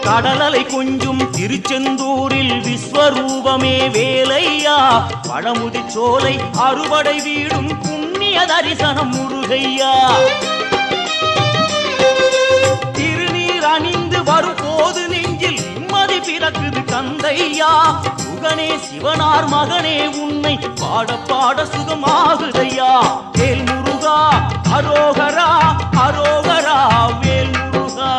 கடலலை கொஞ்சும் திருச்செந்தூரில் விஸ்வரூபமே வேலையா பழமுதி சோலை அறுபடை வீடும் புண்ணிய தரிசனம் முருகையா திருநீர் அணிந்து வரும் போது நெஞ்சில் நிம்மதி பிறக்குது கந்தையா சுகனே சிவனார் மகனே உன்னை பாட பாட சுகமாகுதையா வேல் முருகா அரோகரா அரோகரா வேல் முருகா